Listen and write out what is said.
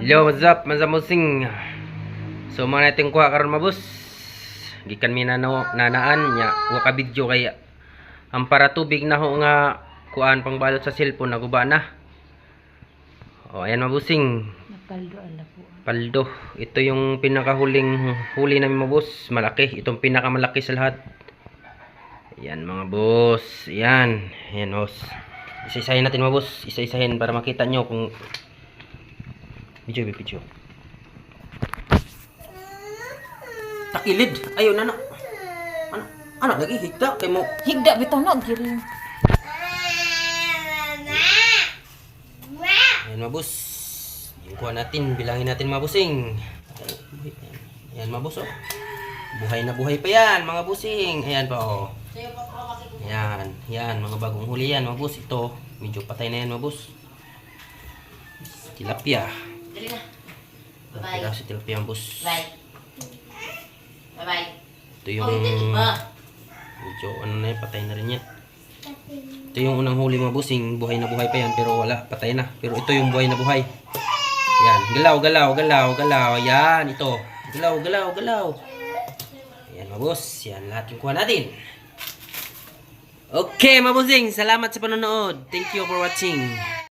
Yo, what's up? Manzamusing. So mga natin kuha karon mabus. Gikan mi nanaan nya wa ka video kay ang para tubig na ho nga kuan pangbalot sa cellphone naguba na. O ayan mabusing. Napaldo ala po. Paldo. Ito yung pinakahuling huli namin mabus. Malaki. Itong pinakamalaki sa lahat. Ayan mga boss. Ayan. Ayan boss. Isa-isahin natin mga boss. Isa-isahin para makita nyo kung video. Takilid. Ayaw na. Ano lagi higda kay mo. Higda bitaw na giri. Ayan mga boss. Yung kuha natin, bilangin natin mga busing. Ayan mga boss oh. Buhay na buhay pa yan mga busing. Ayan pa oh. Yan mga bagong huli yan mga boss. Ito, medyo patay na yan mga boss. Tilapia. Dali na. Bye. Si tilapia mga boss. Bye. Bye. Ito yung medyo ano na yan, patay na rin yan. Ito yung unang huli mga busing. Buhay na buhay pa yan pero wala, patay na. Pero ito yung buhay na buhay. Yan, galaw. Yan, ito. Galaw. Yan mga boss. Yan lahat yung kuha natin. Okay, mabusing. Salamat sa panonood. Thank you for watching.